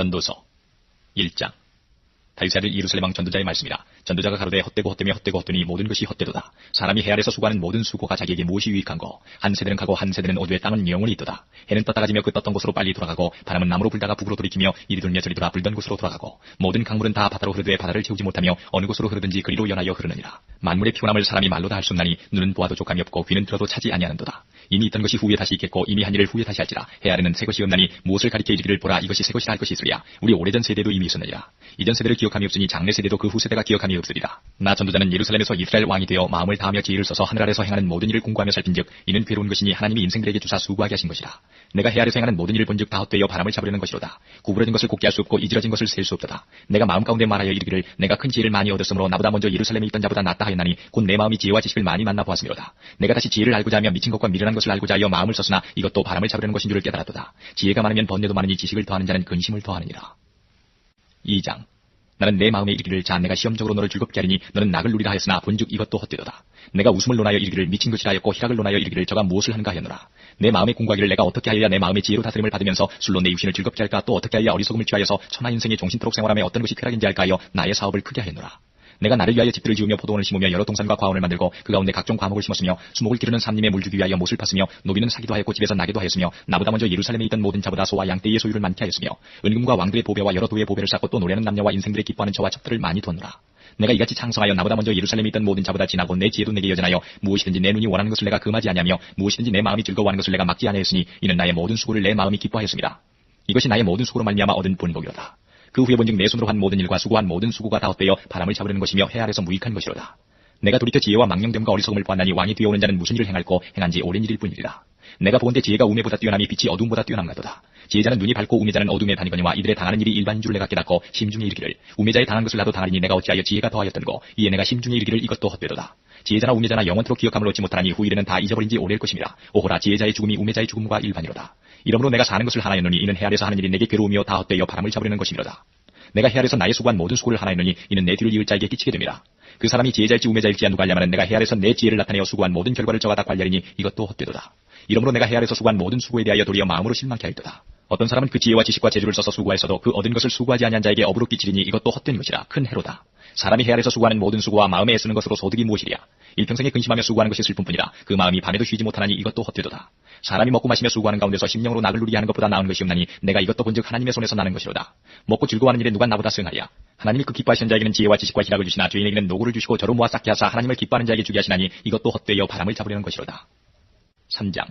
전도서 1장. 다윗의 아들 예루살렘 왕 전도자의 말씀이라. 전도자가 가로되 헛되고 헛되며 헛되고 헛되니 모든 것이 헛되도다. 사람이 해 아래서 수고하는 모든 수고가 자기에게 무엇이 유익한 거. 한 세대는 가고 한 세대는 오두에 땅은 영원히 있도다. 해는 떴다 가지며 그 떴던 곳으로 빨리 돌아가고 바람은 남으로 불다가 북으로 돌이키며 이리 돌며 저리 돌아 불던 곳으로 돌아가고 모든 강물은 다 바다로 흐르되 바다를 채우지 못하며 어느 곳으로 흐르든지 그리로 연하여 흐르느니라. 만물의 피곤함을 사람이 말로 다 할 수 없나니 눈은 보아도 족감이 없고 귀는 들어도 차지 아니하는도다. 이미 있던 것이 후에 다시 있겠고 이미 한 일을 후에 다시 할지라. 해 아래는 새 것이 없나니 무엇을 가리켜 이르기를 보라 이것이 새 것이라 할 것이 있으리야. 우리 오래전 세대도 이미 있었느니라. 이전 세대를 기억함이 없으니 장래 세대도 그 후 세대가 기억함이 없으리라. 나 전도자는 예루살렘에서 이스라엘 왕이 되어 마음을 다하며 지혜를 써서 하늘 아래서 행하는 모든 일을 공부하며 살핀즉 이는 괴로운 것이니 하나님이 인생들에게 주사 수고하게 하신 것이라. 내가 해 아래서 행하는 모든 일을 본즉 다 헛되어 바람을 잡으려는 것이로다. 구부러진 것을 곱게 할 수 없고 이지러진 것을 셀 수 없도다. 내가 마음 가운데 말하여 이르기를 내가 큰 지혜를 많이 얻었으므로 나보다 먼저 예루살렘에 있던 자보다 낫다 하였나니 곧 내 마음이 지혜와 지식을 많이 만나 보았음이로다. 내가 다시 지혜를 알고자 하며 미친 것과 미련한 것을 알고자 하여 마음을 썼으나 이것도 바람을 잡으려는 것인 줄을 깨달았도다. 지혜가 많으면 번뇌도 많으니 지식을 더하는 자는 근심을 더하느니라. 2장. 나는 내 마음에 이르기를 자 내가 시험적으로 너를 즐겁게 하리니 너는 낙을 누리라 하였으나 본즉 이것도 헛되도다. 내가 웃음을 논하여 이르기를 미친 것이라 하였고 희락을 논하여 이르기를 저가 무엇을 하는가 하였노라. 내 마음에 공부하기를 내가 어떻게 하여야 내 마음의 지혜로 다스림을 받으면서 술로 내 육신을 즐겁게 할까 또 어떻게 하여야 어리석음을 취하여서 천하 인생의 종신토록 생활함에 어떤 것이 쾌락인지 할까 하여 나의 사업을 크게 하였노라. 내가 나를 위하여 집들을 지으며 포도원을 심으며 여러 동산과 과원을 만들고 그 가운데 각종 과목을 심었으며 수목을 기르는 삼림에 물 주기 위하여 못을 팠으며 노비는 사기도 하였고 집에서 나게도 하였으며 나보다 먼저 예루살렘에 있던 모든 자보다 소와 양떼의 소유를 많게 하였으며 은금과 왕들의 보배와 여러 도의 보배를 쌓고 또 노래하는 남녀와 인생들의 기뻐하는 저와 첩들을 많이 두었노라. 내가 이같이 창성하여 나보다 먼저 예루살렘에 있던 모든 자보다 지나고 내 지혜도 내게 여전하여 무엇이든지 내 눈이 원하는 것을 내가 금하지 아니하며 무엇이든지 내 마음이 즐거워하는 것을 내가 막지 아니하였으니 이는 나의 모든 수고를 내 마음이 기뻐하였습니다. 이것이 나의 모든 수고로 말미암아 얻은 본복이로다. 그 후에 본즉 내 손으로 한 모든 일과 수고한 모든 수고가 다 헛되어 바람을 잡으려는 것이며 해 아래서 무익한 것이로다. 내가 돌이켜 지혜와 망령됨과 어리석음을 보았나니 왕이 뒤어오는 자는 무슨 일을 행할꼬 행한지 오랜 일일 뿐이리라. 내가 보건대 지혜가 우매보다 뛰어남이 빛이 어두움보다 뛰어남나도다. 지혜자는 눈이 밝고 우매자는 어둠에 다니거니와 이들의 당하는 일이 일반인 줄 내가 깨닫고 심중에 이르기를 우매자의 당한 것을 나도 당하리니 내가 어찌하여 지혜가 더하였던고 이에 내가 심중에 이르기를 이것도 헛되도다. 지혜자나 우매자나 영원토록 기억함을 얻지 못하나니 후일에는 다 잊어버린 지 오래일 것임이라. 오호라 지혜자의 죽음이 우매자의 죽음과 일반이로다. 이러므로 내가 사는 것을 하나였노니 이는 해 아래서 하는 일이 내게 괴로우며 다 헛되어 바람을 잡으려는 것임이로다. 내가 해 아래서 나의 수고한 모든 수고를 하나였노니 이는 내 뒤를 이을 자에게 끼치게 됨이라. 그 사람이 지혜자일지 우매자일지야 누가 알려마는 내가 해 아래서 내 지혜를 나타내어 수고한 모든 결과를 저가 다 관리하리니 이것도 헛되도다. 이러므로 내가 해 아래서 수고한 모든 수고에 대하여 도리어 마음으로 실망케 하였도다. 어떤 사람은 그 지혜와 지식과 재주를 써서 수고하였어도 그 얻은 것을 수고하지 아니한 자에게 업으로 끼치리니 이것도 헛된 것이라. 큰 해로다. 사람이 해 아래서 수고하는 모든 수고와 마음에 애쓰는 것으로 소득이 무엇이랴. 일평생에 근심하며 수고하는 것이 슬픔뿐이라. 그 마음이 밤에도 쉬지 못하나니 이것도 헛되도다. 사람이 먹고 마시며 수고하는 가운데서 심령으로 낙을 누리게 하는 것보다 나은 것이 없나니 내가 이것도 본즉 하나님의 손에서 나는 것이로다. 먹고 즐거워하는 일에 누가 나보다 승하랴. 하나님이 그 기뻐하시는 자에게는 지혜와 지식과 희락을 주시나 죄인에게는 노고를 주시고 저로 모아 쌓게 하사 하나님을 기뻐하는 자에게 주게 하시나니 이것도 헛되어 바람을 잡으려는 것이로다. 3장.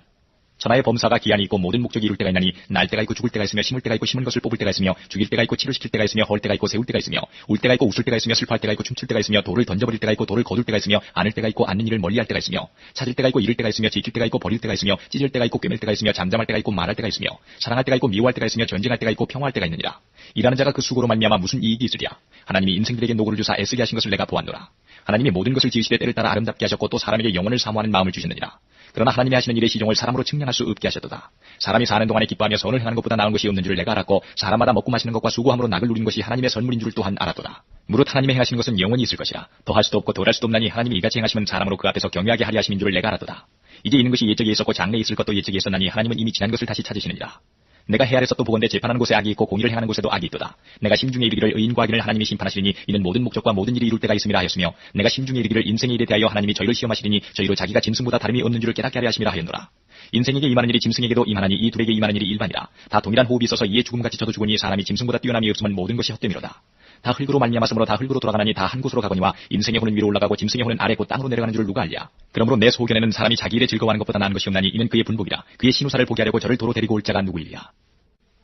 천하의 범사가 기한이 있고 모든 목적이 이룰 때가 있나니 날 때가 있고 죽을 때가 있으며 심을 때가 있고 심은 것을 뽑을 때가 있으며 죽일 때가 있고 치료시킬 때가 있으며 헐 때가 있고 세울 때가 있으며 울 때가 있고 웃을 때가 있으며 슬퍼할 때가 있고 춤출 때가 있으며 돌을 던져버릴 때가 있고 돌을 거둘 때가 있으며 안을 때가 있고 앉는 일을 멀리할 때가 있으며 찾을 때가 있고 잃을 때가 있으며 지킬 때가 있고 버릴 때가 있으며 찢을 때가 있고 꿰맬 때가 있으며 잠잠할 때가 있고 말할 때가 있으며 사랑할 때가 있고 미워할 때가 있으며 전쟁할 때가 있고 평화할 때가 있느니라. 일하는 자가 그 수고로 말미암아 무슨 이익이 있으랴. 하나님이 인생들에게 노고를 주사 애쓰게 하신 것을 내가 보았노라. 하나님이 모든 것을 지으시되 때를 따라 아름답게 하셨고 또 사람에게 영혼을 사모하는 마음을 주셨느니라. 그러나 하나님이 하시는 일의 시종을 사람으로 측량할 수 없게 하셨도다. 사람이 사는 동안에 기뻐하며 선을 행하는 것보다 나은 것이 없는 줄을 내가 알았고 사람마다 먹고 마시는 것과 수고함으로 낙을 누리는 것이 하나님의 선물인 줄을 또한 알았도다. 무릇 하나님이 행하시는 것은 영원히 있을 것이라. 더할 수도 없고 덜할 수도 없나니 하나님이 이같이 행하시면 사람으로 그 앞에서 경외하게 하리 하심인 줄을 내가 알았도다. 이제 있는 것이 옛적에 있었고 장래에 있을 것도 옛적에 있었나니 하나님은 이미 지난 것을 다시 찾으시느니라. 내가 해 아래서 또 보건대 재판하는 곳에 악이 있고 공의를 행하는 곳에도 악이 있도다. 내가 심중에 이르기를 의인과 악인을 하나님이 심판하시리니 이는 모든 목적과 모든 일이 이룰 때가 있음이라 하였으며 내가 심중에 이르기를 인생의 일에 대하여 하나님이 저희를 시험하시리니 저희로 자기가 짐승보다 다름이 없는 줄을 깨닫게 하려 하심이라 하였노라. 인생에게 임하는 일이 짐승에게도 임하나니 이 둘에게 임하는 일이 일반이라. 다 동일한 호흡이 있어서 이에 죽음같이 저도 죽으니 사람이 짐승보다 뛰어남이 없으면 모든 것이 헛됨이로다. 다 흙으로 말미암았으므로 다 흙으로 돌아가나니 다 한 곳으로 가거니와 인생의 혼은 위로 올라가고 짐승의 혼은 아래 곧 땅으로 내려가는 줄을 누가 알랴. 그러므로 내 소견에는 사람이 자기 일에 즐거워하는 것보다 나은 것이 없나니 이는 그의 분복이라. 그의 신우사를 보게 하려고 저를 도로 데리고 올 자가 누구이랴.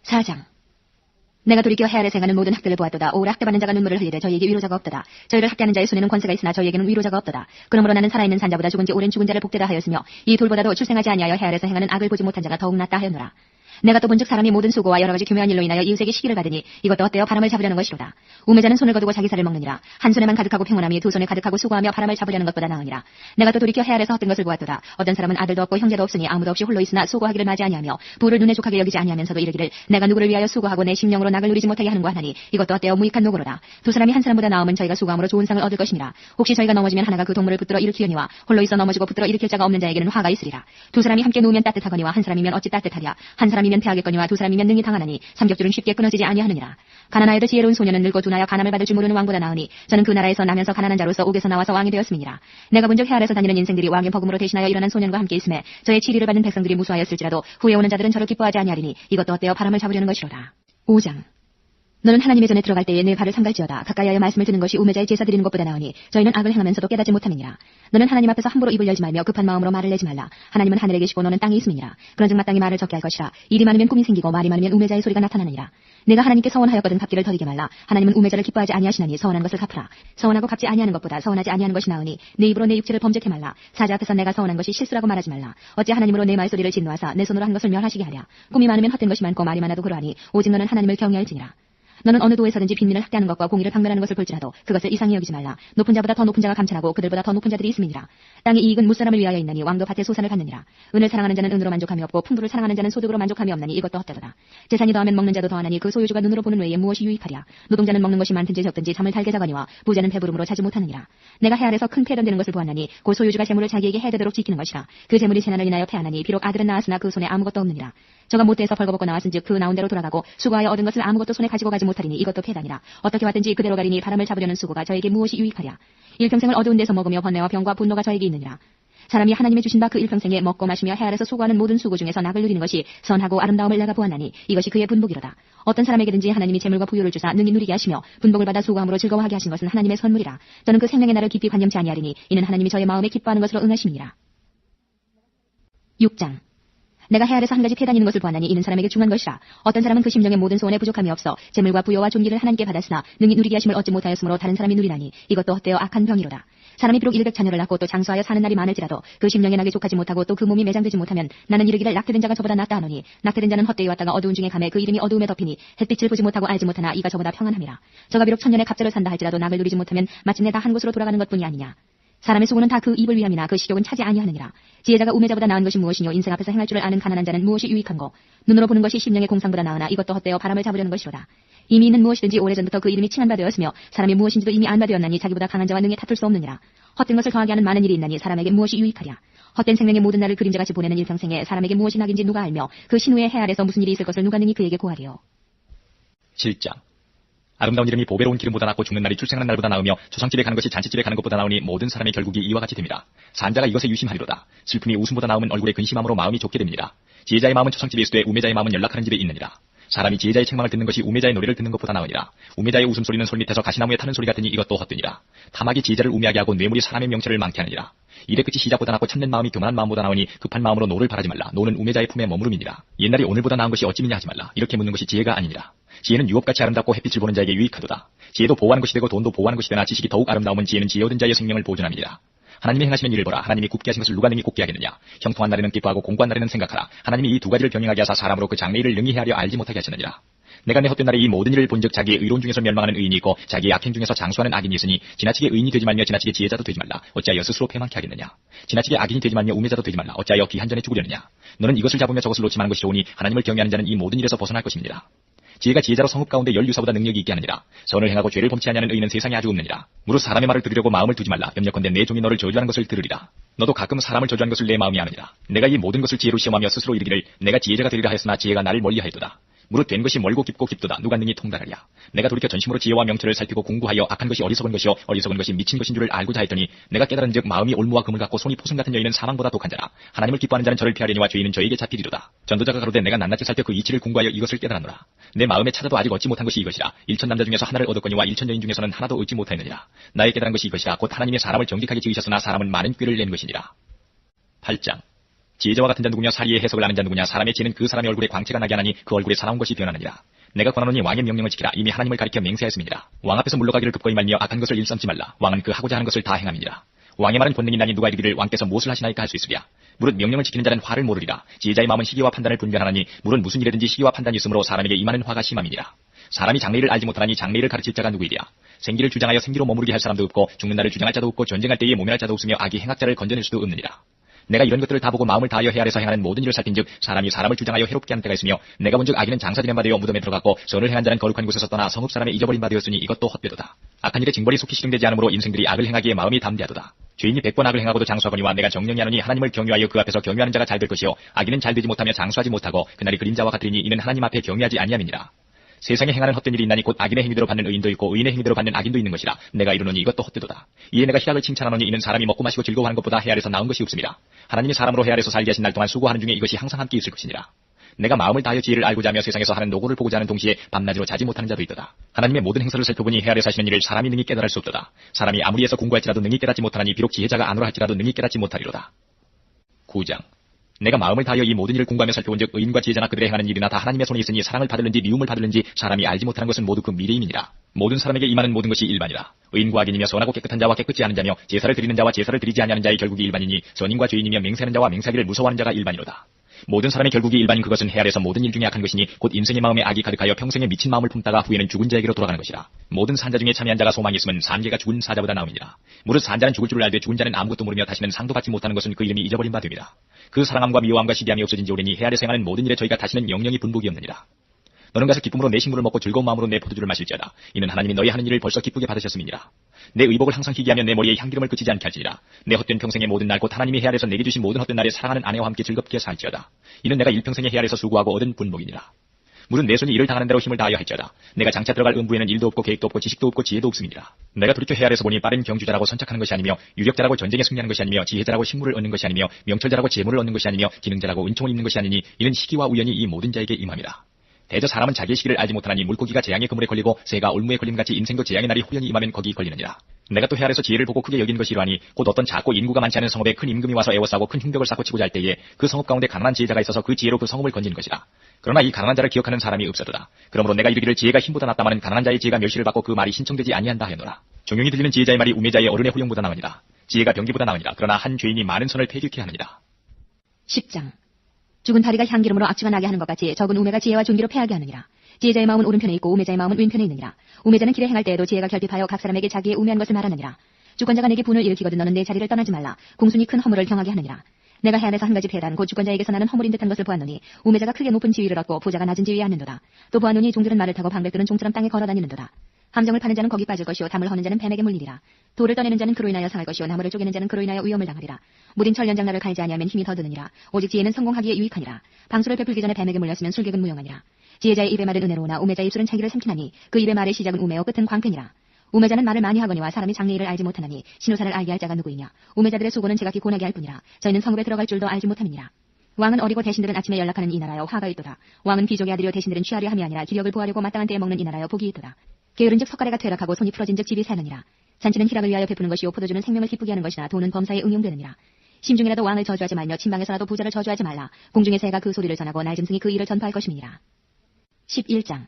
4장. 내가 돌이켜 해 아래서 행하는 모든 학대를 보았도다. 오라 학대받는 자가 눈물을 흘리되 저희에게 위로자가 없도다. 저희를 학대하는 자의 손에는 권세가 있으나 저희에게는 위로자가 없도다. 그러므로 나는 살아있는 산자보다 죽은 지 오랜 죽은 자를 복되다 하였으며 이 돌보다도 출생하지 아니하여 해 아래서 행하는 악을 보지 못한 자가 더욱 낫다 하였노라. 내가 또 본즉 사람이 모든 수고와 여러 가지 교묘한 일로 인하여 이웃에게 시기를 받으니 이것도 헛되어 바람을 잡으려는 것이로다. 우매자는 손을 거두고 자기 살을 먹느니라. 한 손에만 가득하고 평온함이 두 손에 가득하고 수고하며 바람을 잡으려는 것보다 나으니라. 내가 또 돌이켜 해 아래서 헛된 것을 보았도다. 어떤 사람은 아들도 없고 형제도 없으니 아무도 없이 홀로 있으나 수고하기를 맞이 아니하며 부를 눈에 족하게 여기지 아니하면서도 이르기를 내가 누구를 위하여 수고하고 내 심령으로 낙을 누리지 못하게 하는고 하나니 이것도 헛되어 무익한 노고로다. 두 사람이 한 사람보다 나음은 저희가 수고함으로 좋은 상을 얻을 것이니라. 혹시 저희가 넘어지면 하나가 그 동물을 붙들어 일으키려니와 홀로 있어 넘어지고 붙들어 일으킬 자가 없는 자에게는 화가 있으리라. 두 사람이 함께 누우면 따뜻하거니와 한 사람이면 어찌 따뜻하랴. 한 사람이 사람이면 패하겠거니와 두 사람이면 능히 당하나니 삼겹줄은 쉽게 끊어지지 아니하느니라. 가난하여도 지혜로운 소년은 늙고 둔하여 가남을 받을 줄 모르는 왕보다 나으니 저는 그 나라에서 나면서 가난한 자로서 옥에서 나와서 왕이 되었음이니라. 내가 본적 해 아래서 다니는 인생들이 왕의 버금으로 대신하여 일어난 소년과 함께 있음에 저의 치리를 받는 백성들이 무수하였을지라도 후에 오는 자들은 저를 기뻐하지 아니하리니 이것도 어때어 바람을 잡으려는 것이로다. 5장. 너는 하나님의 전에 들어갈 때에 내 발을 삼갈지어다. 가까이하여 말씀을 듣는 것이 우매자의 제사 드리는 것보다 나으니 저희는 악을 행하면서도 깨닫지 못함이니라. 너는 하나님 앞에서 함부로 입을 열지 말며 급한 마음으로 말을 내지 말라. 하나님은 하늘에 계시고 너는 땅에 있음이니라. 그런즉 마땅히 말을 적게 할 것이라. 일이 많으면 꿈이 생기고 말이 많으면 우매자의 소리가 나타나느니라. 내가 하나님께 서원하였거든 갚기를 더디게 말라. 하나님은 우매자를 기뻐하지 아니하시나니 서원한 것을 갚으라. 서원하고 갚지 아니하는 것보다 서원하지 아니하는 것이 나으니 내 입으로 내 육체를 범죄케 말라. 사자 앞에서 내가 서원한 것이 실수라고 말하지 말라. 어찌 하나님으로 내 말소리를 진노하사 내 손으로 한 것을 멸하시게 하랴. 꿈이 많으면 헛된 것이 많고 말이 많아도 그러하니 오직 너는 하나님을 경외할지니라. 너는 어느 도에서든지 빈민을 학대하는 것과 공의를 박멸하는 것을 볼지라도 그것을 이상히 여기지 말라. 높은 자보다 더 높은 자가 감찰하고 그들보다 더 높은 자들이 있음이니라. 땅의 이익은 무사람을 위하여 있나니 왕도 밭의 소산을 갖느니라. 은을 사랑하는 자는 은으로 만족함이 없고 풍부를 사랑하는 자는 소득으로 만족함이 없나니 이것도 헛되도다. 재산이 더하면 먹는 자도 더하나니 그 소유주가 눈으로 보는 외에 무엇이 유익하랴. 노동자는 먹는 것이 많든지 적든지 잠을 달게 자거니와 부자는 배부름으로 자지 못하느니라. 내가 해 아래서 큰 패던 되는 것을 보았나니 곧 소유주가 재물을 자기에게 해되도록 지키는 것이라. 그 재물이 재난을 인하여 패하나니 비록 아들은 낳았으나 그 손에 아무것도 없느니라. 저가 못돼서 벌거벗고 나왔은즉 그 나온 대로 돌아가고 수고하여 얻은 것을 아무것도 손에 가지고 가지 못하리니 이것도 패다니라. 어떻게 왔든지 그대로 가리니 바람을 잡으려는 수고가 저에게 무엇이 유익하랴. 일평생을 어두운 데서 먹으며 번뇌와 병과 분노가 저에게 있느니라. 사람이 하나님의 주신 바 그 일평생에 먹고 마시며 해 아래서 수고하는 모든 수고 중에서 낙을 누리는 것이 선하고 아름다움을 내가 보았나니 이것이 그의 분복이로다. 어떤 사람에게든지 하나님이 재물과 부유를 주사 능히 누리게 하시며 분복을 받아 수고함으로 즐거워하게 하신 것은 하나님의 선물이라. 저는 그 생명의 날을 깊이 관념치 아니하리니 이는 하나님이 저의 마음에 기뻐하는 것으로 응하심이니라. 6장. 내가 해 아래서 한 가지 패다니는 것을 보았나니 이는 사람에게 중한 것이라. 어떤 사람은 그 심령에 모든 소원에 부족함이 없어 재물과 부여와 존귀를 하나님께 받았으나 능히 누리게 하심을 얻지 못하였으므로 다른 사람이 누리나니 이것도 헛되어 악한 병이로다. 사람이 비록 100자녀를 낳고 또 장수하여 사는 날이 많을지라도 그 심령에 낙에 족하지 못하고 또 그 몸이 매장되지 못하면 나는 이르기를 낙태된 자가 저보다 낫다 하노니 낙태된 자는 헛되이 왔다가 어두운 중에 감에 그 이름이 어두움에 덮이니 햇빛을 보지 못하고 알지 못하나 이가 저보다 평안함이라. 저가 비록 천년의 갑절을 산다 할지라도 낙을 누리지 못하면 마침내 다 한 곳으로 돌아가는 것뿐이 아니냐. 사람의 수고는 다 그 입을 위함이나 그 식욕은 차지 아니하느니라. 지혜자가 우매자보다 나은 것이 무엇이뇨. 인생 앞에서 행할 줄을 아는 가난한 자는 무엇이 유익한고. 눈으로 보는 것이 심령의 공상보다 나으나 이것도 헛되어 바람을 잡으려는 것이로다. 이미 있는 무엇이든지 오래전부터 그 이름이 칭한 바 되었으며 사람이 무엇인지도 이미 안 바 되었나니 자기보다 강한 자와 능히 다툴 수 없느니라. 헛된 것을 더하게 하는 많은 일이 있나니 사람에게 무엇이 유익하랴. 헛된 생명의 모든 날을 그림자같이 보내는 일평생에 사람에게 무엇이 낙인지 누가 알며 그 신후의 해 아래서 무슨 일이 있을 것을 누가 능히 그에게 고하리요. 7장. 아름다운 이름이 보배로운 기름보다 낫고 죽는 날이 출생하는 날보다 나으며 초상집에 가는 것이 잔치집에 가는 것보다 나으니 모든 사람의 결국이 이와 같이 됩니다. 산자가 이것에 유심하리로다. 슬픔이 웃음보다 나음은 얼굴에 근심함으로 마음이 좋게 됩니다. 지혜자의 마음은 초상집에 있으되 우매자의 마음은 연락하는 집에 있느니라. 사람이 지혜자의 책망을 듣는 것이 우매자의 노래를 듣는 것보다 나으니라. 우매자의 웃음소리는 솔 밑에서 가시나무에 타는 소리 같으니 이것도 헛되니라. 탐악이 지혜자를 우매하게 하고 뇌물이 사람의 명체를 망케 하느니라. 일의 끝이 시작보다 낫고 참는 마음이 교만한 마음보다 나으니 급한 마음으로 노를 바라지 말라. 노는 우매자의 품에 머무름이니라. 옛날이 오늘보다 나은 것이 어찌미냐 하지 말라. 이렇게 묻는 것이 지혜가 아니니라. 지혜는 유업같이 아름답고 햇빛을 보는 자에게 유익하도다. 지혜도 보호하는 것이 되고 돈도 보호하는 것이 되나 지식이 더욱 아름다움은 지혜는 지혜 얻은 자의 생명을 보존함이니라. 하나님이 행하시는 일을 보라. 하나님이 굽게 하신 것을 누가 능히 굽게 하겠느냐. 형통한 날에는 기뻐하고 공고한 날에는 생각하라. 하나님이 이 두 가지를 병행하게 하사 사람으로 그 장래일을 능히 헤아려 알지 못하게 하시느니라. 내가 내 헛된 날에 이 모든 일을 본즉 자기의 의로운 중에서 멸망하는 의인이 있고 자기의 악행 중에서 장수하는 악인이 있으니 지나치게 의인이 되지 말며 지나치게 지혜자도 되지 말라. 어찌하여 스스로 패망케 하겠느냐. 지나치게 악인이 되지 말며 우매자도 되지 말라. 어찌하여 귀한 전에 죽으려느냐. 너는 이것을 잡으며 저것을 놓지 마는 것이 좋으니 하나님을 경외하는 자는 이 모든 일에서 벗어날 것입니다. 지혜가 지혜자로 성읍 가운데 열유사보다 능력이 있게 하느니라. 선을 행하고 죄를 범치 아니하는 의인은 세상에 아주 없느니라. 무릇 사람의 말을 들으려고 마음을 두지 말라. 염려컨대 내 종이 너를 저주하는 것을 들으리라. 너도 가끔 사람을 저주하는 것을 내 마음이 아느니라. 내가 이 모든 것을 지혜로 시험하며 스스로 이르기를 내가 지혜자가 되리라 하였으나 지혜가 나를 멀리하였도다. 무릇 된 것이 멀고 깊고 깊도다. 누가 능히 통달하랴. 내가 돌이켜 전심으로 지혜와 명철을 살피고 공부하여 악한 것이 어리석은 것이요 어리석은 것이 미친 것인 줄을 알고자 했더니 내가 깨달은즉 마음이 올무와 금을 갖고 손이 포승 같은 여인은 사망보다 독한 자라. 하나님을 기뻐하는 자는 저를 피하려니와 죄인은 저에게 잡히리로다. 전도자가 가로되 내가 낱낱이 살펴 그 이치를 공부하여 이것을 깨달았노라. 내 마음에 찾아도 아직 얻지 못한 것이 이것이라. 1000 남자 중에서 하나를 얻었거니와 1000 여인 중에서는 하나도 얻지 못하였느니라. 나의 깨달은 것이 이것이라. 곧 하나님이 사람을 정직하게 지으셨으나 사람은 많은 꾀를 낸 것이니라. 8장. 지혜자와 같은 자 누구냐. 사리의 해석을 아는 자 누구냐. 사람의 지혜는 그 사람의 얼굴에 광채가 나게 하나니 그 얼굴에 사나운 것이 변하느니라. 내가 권하노니 왕의 명령을 지키라. 이미 하나님을 가리켜 맹세하였음이니라. 왕 앞에서 물러가기를 급거이 말며 악한 것을 일삼지 말라. 왕은 그 하고자 하는 것을 다 행함이니라. 왕의 말은 권능이 나니 누가 이르기를 왕께서 무엇을 하시나이까 할 수 있으랴. 무릇 명령을 지키는 자는 화를 모르리라. 지혜자의 마음은 시기와 판단을 분별하나니 무릇 무슨 일에든지 시기와 판단이 있으므로 사람에게 임하는 화가 심함이니라. 사람이 장래일을 알지 못하나니 장래일을 가르칠 자가 누구이랴. 생기를 주장하여 생기로 머무르게 할 사람도 없고 죽는 날을 주장할 자도 없고 전쟁할 때에 모멸할 자도 없으며 악이 행악자를 건져낼 수도 없느니라. 내가 이런 것들을 다 보고 마음을 다하여 해 아래서 행하는 모든 일을 살핀즉 사람이 사람을 주장하여 해롭게 하는 때가 있으며 내가 본즉 악인은 장사지낸 바 되어 무덤에 들어갔고 선을 행한 자는 거룩한 곳에서 떠나 성읍 사람의 잊어버린 바 되었으니 이것도 헛되도다. 악한 일에 징벌이 속히 실행되지 않으므로 인생들이 악을 행하기에 마음이 담대하도다. 죄인이 100번 악을 행하고도 장수하거니와 내가 정령이 하노니 하나님을 경유하여 그 앞에서 경유하는 자가 잘 될 것이요 악인은 잘 되지 못하며 장수하지 못하고 그날이 그림자와 같으리니 이는 하나님 앞에 경유하지 아니함이니라. 세상에 행하는 헛된 일이 있나니 곧 악인의 행위대로 받는 의인도 있고 의인의 행위대로 받는 악인도 있는 것이라. 내가 이르노니 이것도 헛되도다. 이에 내가 희락을 칭찬하노니 이는 사람이 먹고 마시고 즐거워하는 것보다 해 아래서 나은 것이 없습니다. 하나님이 사람으로 해 아래서 살게 하신 날 동안 수고하는 중에 이것이 항상 함께 있을 것이니라. 내가 마음을 다하여 지혜를 알고자 하며 세상에서 하는 노고를 보고자 하는 동시에 밤낮으로 자지 못하는 자도 있도다. 하나님의 모든 행사를 살펴보니 해 아래서 하시는 일을 사람이 능히 깨달을 수 없도다. 사람이 아무리 해서 공부할지라도 능히 깨닫지 못하나니 비록 지혜자가 아노라 할지라도 능히 깨닫지 못하리로다. 9장. 내가 마음을 다하여 이 모든 일을 공부하며 살펴본즉 의인과 지혜자나 그들의 행하는 일이나 다 하나님의 손에 있으니 사랑을 받을는지 미움을 받을는지 사람이 알지 못하는 것은 모두 그 미래임이니라. 모든 사람에게 임하는 모든 것이 일반이라. 의인과 악인이며 선하고 깨끗한 자와 깨끗지 않은 자며 제사를 드리는 자와 제사를 드리지 아니하는 자의 결국이 일반이니 선인과 죄인이며 맹세하는 자와 맹세하기를 무서워하는 자가 일반이로다. 모든 사람의 결국이 일반인 그것은 해 아래서 모든 일 중에 악한 것이니 곧 인생의 마음에 악이 가득하여 평생에 미친 마음을 품다가 후에는 죽은 자에게로 돌아가는 것이라. 모든 산자 중에 참여한 자가 소망이 있으면 산개가 죽은 사자보다 나음이니라. 무릇 산자는 죽을 줄을 알되 죽은 자는 아무것도 모르며 다시는 상도 받지 못하는 것은 그 이름이 잊어버린 바 됨이라. 그 사랑함과 미워함과 시기함이 없어진 지 오래니 해 아래서 행하는 모든 일에 저희가 다시는 영영이 분복이 없느니라. 너는 가서 기쁨으로 내 식물을 먹고 즐거운 마음으로 내 포도주를 마실지어다. 이는 하나님이 너희 하는 일을 벌써 기쁘게 받으셨음이니라. 내 의복을 항상 희귀하며 내 머리에 향기름을 그치지 않게 할지니라. 내 헛된 평생의 모든 날 곧 하나님이 해 아래서 내게 주신 모든 헛된 날에 사랑하는 아내와 함께 즐겁게 살지어다. 이는 내가 일평생에 해 아래서 수고하고 얻은 분복이니라. 물은 내 손이 일을 당하는 대로 힘을 다하여 할지어다. 내가 장차 들어갈 음부에는 일도 없고 계획도 없고 지식도 없고 지혜도 없음이니라. 내가 돌이켜 해 아래서 보니 빠른 경주자라고 선착하는 것이 아니며 유력자라고 전쟁에 승리하는 것이 아니며 지혜자라고 식물을 얻는 것이 아니며 명철자라고 재물을 얻는 것이 아니며 기능자라고 은총을 입는 것이 아니니 이는 시기와 우연이 이 모든 자에게 임함이라. 대저 사람은 자기의 시기를 알지 못하나니 물고기가 재앙의 그물에 걸리고 새가 올무에 걸림같이 인생도 재앙의 날이 호련히 임하면 거기 걸리느니라. 내가 또 해 아래서 지혜를 보고 크게 여긴 것이 이러하니 곧 어떤 작고 인구가 많지 않은 성읍에 큰 임금이 와서 애워싸고 큰 흉벽을 쌓고 치고자 할 때에 그 성읍 가운데 가난한 지혜자가 있어서 그 지혜로 그 성읍을 건지는 것이라. 그러나 이 가난한 자를 기억하는 사람이 없어도다. 그러므로 내가 이르기를 지혜가 힘보다 낫다마는 가난한 자의 지혜가 멸시를 받고 그 말이 신청되지 아니한다 하였노라. 종용이 들리는 지혜자의 말이 우매자의 어른의 호령보다 나으니라. 지혜가 병기보다 나으니라. 그러나 한 죄인이 많은 선을 폐기케 하느니라. 10장. 죽은 다리가 향기름으로 악취가 나게 하는 것 같이 적은 우매가 지혜와 존귀로 패하게 하느니라. 지혜자의 마음은 오른편에 있고 우매자의 마음은 왼편에 있느니라. 우매자는 길에 행할 때에도 지혜가 결핍하여 각 사람에게 자기의 우매한 것을 말하느니라. 주권자가 내게 분을 일으키거든 너는 내 자리를 떠나지 말라. 공순이 큰 허물을 경하게 하느니라. 내가 해 안에서 한 가지 폐단 곧 주권자에게서 나는 허물인 듯한 것을 보았노니 우매자가 크게 높은 지위를 얻고 부자가 낮은 지위에 앉는도다. 또 보았노니 종들은 말을 타고 방백들은 종처럼 땅에 걸어다니는도다. 함정을 파는 자는 거기 빠질 것이요 담을 허는 자는 뱀에게 물리리라. 돌을 떠내는 자는 그로 인하여 상할 것이요 나무를 쪼개는 자는 그로 인하여 위험을 당하리라. 무딘 철연장나를 갈지 아니하면 힘이 더 드느니라. 오직 지혜는 성공하기에 유익하니라. 방수를 베풀기 전에 뱀에게 물렸으면 술객은 무용하니라. 지혜자의 입의 말은 은혜로우나 우매자의 입술은 자기를 삼키나니 그 입의 말의 시작은 우매요 끝은 광패니라. 우매자는 말을 많이 하거니와 사람이 장래일을 알지 못하나니 신우사를 알게 할 자가 누구이냐. 우매자들의 수고는 제각기 고나게 할 뿐이라. 저희는 성읍에 들어갈 줄도 알지 못함이니라. 왕은 어리고 대신들은 아침에 연락하는 이 나라여 화가 있도다. 왕은 귀족의 아들이여 대신들은 취하려 함이 아니라 기력을 보하려고 마땅한 때에 먹는 이 나라여 복이 있도다. 게으른즉 석가래가 퇴락하고 손이 풀어진즉 집이 새느니라. 잔치는 희락을 위하여 베푸는 것이요 포도주는 생명을 기쁘게 하는 것이나 돈은 범사에 응용되느니라. 심중이라도 왕을 저주하지 말며 침방에서라도 부자를 저주하지 말라. 공중의 새가 그 소리를 전하고 날짐승이 그 일을 전파할 것임이니라. 11장.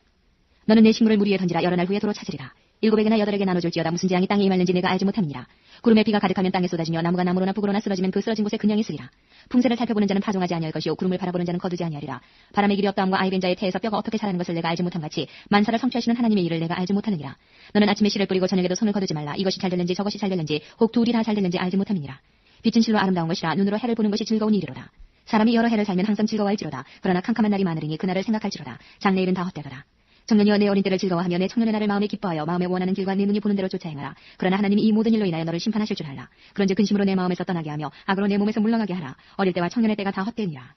너는 내 식물을 물 위에 던지라. 여러 날 후에 도로 찾으리라. 7에게나 8에게 나눠줄지어다. 무슨 재앙이 땅에 임할는지 내가 알지 못함이니라. 구름에 비가 가득하면 땅에 쏟아지며 나무가 나무로나 북으로나 쓰러지면 그 쓰러진 곳에 그냥이 쓰리라. 풍세를 살펴보는 자는 파종하지 아니할 것이요 구름을 바라보는 자는 거두지 아니하리라. 바람의 길이 없다함과 아이벤 자의 태에서 뼈가 어떻게 자라는 것을 내가 알지 못함 같이 만사를 성취하시는 하나님의 일을 내가 알지 못하느니라. 너는 아침에 씨를 뿌리고 저녁에도 손을 거두지 말라. 이것이 잘 될는지 저것이 잘 될는지 혹 둘이 다 잘 될는지 알지 못함이니라. 빛은 실로 아름다운 것이라. 눈으로 해를 보는 것이 즐거운 일이로다. 사람이 여러 해를 살면 항상 즐거워할지로다. 그러나 캄캄한 날이 많으리니 그날을 생각할지로다. 장래일은 다 헛되더라. 청년이여 내 어린 때를 즐거워하며 내 청년의 날을 마음에 기뻐하여 마음에 원하는 길과 내 눈이 보는 대로 쫓아 행하라. 그러나 하나님이 이 모든 일로 인하여 너를 심판하실 줄 알라. 그런즉 근심으로 내 마음에서 떠나게 하며 악으로 내 몸에서 물러가게 하라. 어릴 때와 청년의 때가 다 헛되니라.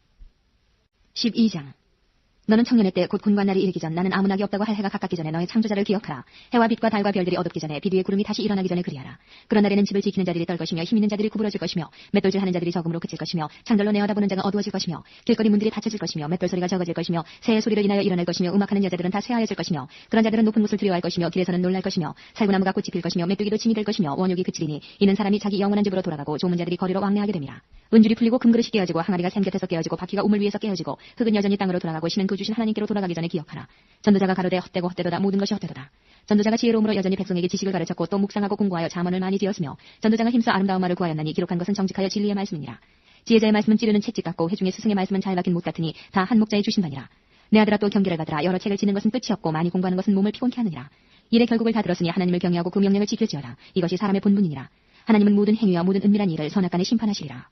12장. 너는 청년의 때 곧 군관날이 이르기 전 나는 아무 낙이 없다고 할 해가 가깝기 전에 너의 창조자를 기억하라. 해와 빛과 달과 별들이 어둡기 전에 빛 위에 구름이 다시 일어나기 전에 그리하라. 그런 날에는 집을 지키는 자들이 떨 것이며 힘 있는 자들이 구부러질 것이며 맷돌질하는 자들이 적음으로 그칠 것이며 창들로 내어다보는 자가 어두워질 것이며 길거리 문들이 닫혀질 것이며 맷돌 소리가 적어질 것이며 새의 소리를 인하여 일어날 것이며 음악하는 여자들은 다 쇠하여질 것이며 그런 자들은 높은 곳을 두려워할 것이며 길에서는 놀랄 것이며 살구나무가 꽃이 필 것이며 메뚜기도 진이 될 것이며 원욕이 그치리니 이는 사람이 자기 영원한 집으로 돌아가고 조문 자들이 거리로 왕래하게 됨이라. 은줄이 풀리고 금그릇이 깨어지고 항아리가 샘 곁에서 깨어지고 바퀴가 우물 위에서 깨어지고 흙은 여전히 땅으로 돌아가고 신은 그 주신 하나님께로 돌아가기 전에 기억하라. 전도자가 가로되 헛되고 헛되도다. 모든 것이 헛되도다. 전도자가 지혜로움으로 여전히 백성에게 지식을 가르쳤고 또 묵상하고 공부하여 잠언을 많이 지었으며 전도자가 힘써 아름다운 말을 구하였나니 기록한 것은 정직하여 진리의 말씀이니라. 지혜자의 말씀은 찌르는 채찍 같고 회중의 스승의 말씀은 잘 박힌 못 같으니 다 한 목자의 주신 바니라. 내 아들아 또 경계를 가더라. 여러 책을 지는 것은 끝이 없고 많이 공부하는 것은 몸을 피곤케 하느니라. 일의 결국을 다 들었으니 하나님을 경외하고 그 명령을 지킬지어다. 이것이 사람의 본분이니라. 하나님은 모든 행위와 모든 은밀한 일을 선악간에 심판하시리라.